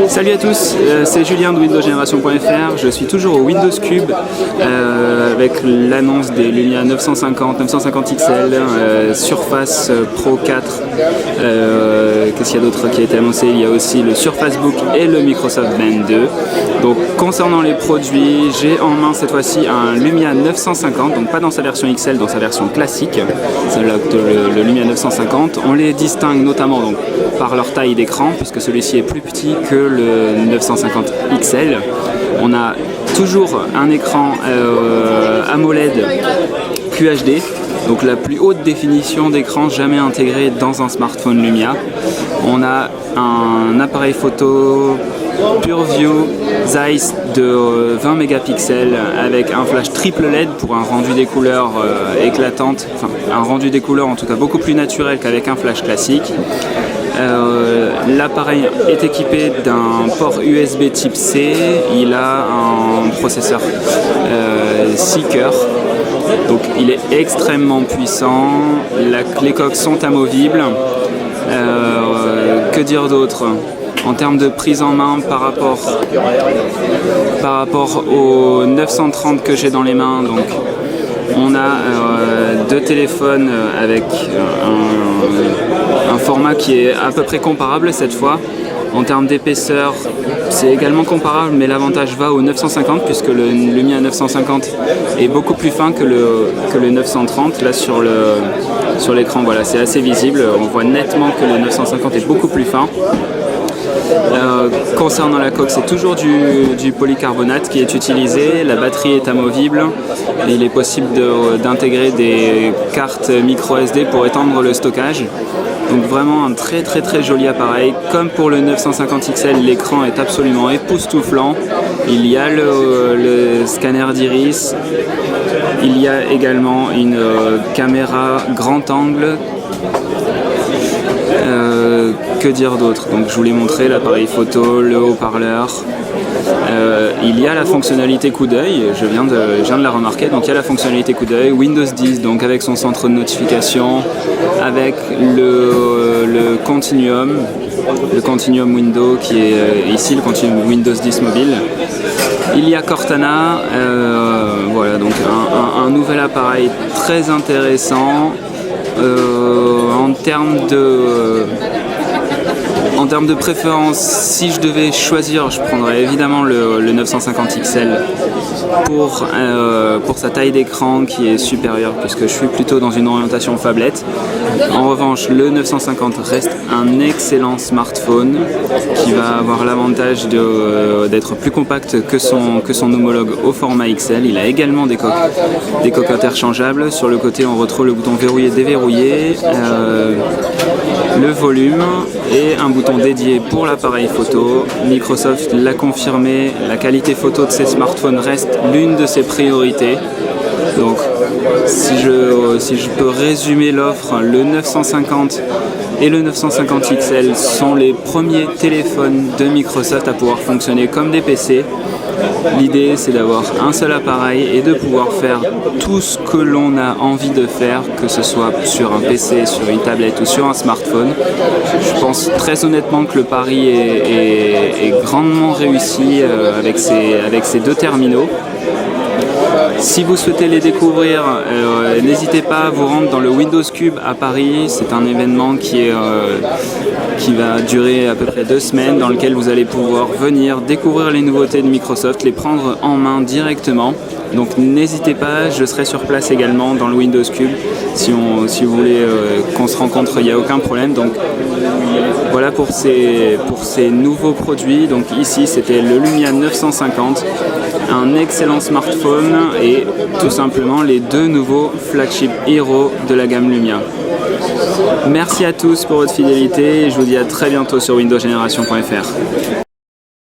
Salut à tous, c'est Julien de WindowsGeneration.fr. Je suis toujours au Windows Cube avec l'annonce des Lumia 950, 950 XL, Surface Pro 4. Qu'est-ce qu'il y a d'autre qui a été annoncé? Il y a aussi le Surface Book et le Microsoft Band 2. Donc concernant les produits, j'ai en main cette fois-ci un Lumia 950, donc pas dans sa version XL, dans sa version classique, le Lumia 950. On les distingue notamment donc, par leur taille d'écran, puisque celui-ci est plus petit que le 950 XL. On a toujours un écran AMOLED QHD, donc la plus haute définition d'écran jamais intégrée dans un smartphone Lumia. On a un appareil photo PureView Zeiss de 20 mégapixels avec un flash triple LED pour un rendu des couleurs éclatante, enfin un rendu des couleurs en tout cas beaucoup plus naturel qu'avec un flash classique. L'appareil est équipé d'un port USB type C, il a un processeur Seeker, donc il est extrêmement puissant, les coques sont amovibles. Que dire d'autre? En termes de prise en main par rapport au 930 que j'ai dans les mains, donc on a deux téléphones avec un format qui est à peu près comparable cette fois. En termes d'épaisseur, c'est également comparable, mais l'avantage va au 950 puisque le Lumia 950 est beaucoup plus fin que le 930. Là sur l'écran, voilà, c'est assez visible. On voit nettement que le 950 est beaucoup plus fin. Concernant la coque, c'est toujours du polycarbonate qui est utilisé, la batterie est amovible et il est possible d'intégrer des cartes micro SD pour étendre le stockage. Donc vraiment un très joli appareil. Comme pour le 950 XL, l'écran est absolument époustouflant. Il y a le scanner d'iris, il y a également une caméra grand angle. Que dire d'autre? Donc je vous l'ai montré, l'appareil photo, le haut-parleur. Il y a la fonctionnalité coup d'œil, je viens de la remarquer, donc il y a la fonctionnalité coup d'œil, Windows 10 donc avec son centre de notification, avec le Continuum Windows qui est ici, le Continuum Windows 10 mobile. Il y a Cortana, voilà donc un nouvel appareil très intéressant. En termes de préférence, si je devais choisir, je prendrais évidemment le 950 XL pour sa taille d'écran qui est supérieure puisque je suis plutôt dans une orientation phablette. En revanche, le 950 reste un excellent smartphone qui va avoir l'avantage d'être plus compact que son homologue au format XL. Il a également des coques interchangeables. Sur le côté, on retrouve le bouton verrouiller déverrouiller, le volume et un bouton dédié pour l'appareil photo. Microsoft l'a confirmé, la qualité photo de ces smartphones reste l'une de ses priorités. Donc si je peux résumer l'offre, le 950 et le 950 XL sont les premiers téléphones de Microsoft à pouvoir fonctionner comme des PC. L'idée c'est d'avoir un seul appareil et de pouvoir faire tout ce que l'on a envie de faire, que ce soit sur un PC, sur une tablette ou sur un smartphone. Je pense très honnêtement que le pari est grandement réussi avec ces deux terminaux. Si vous souhaitez les découvrir, n'hésitez pas à vous rendre dans le Windows Cube à Paris. C'est un événement qui va durer à peu près 2 semaines, dans lequel vous allez pouvoir venir découvrir les nouveautés de Microsoft, les prendre en main directement. Donc n'hésitez pas, je serai sur place également dans le Windows Cube. Si vous voulez qu'on se rencontre, il n'y a aucun problème. Donc voilà pour ces nouveaux produits. Donc ici c'était le Lumia 950, un excellent smartphone et tout simplement les deux nouveaux flagship Hero de la gamme Lumia. Merci à tous pour votre fidélité et je vous dis à très bientôt sur WindowsGeneration.fr.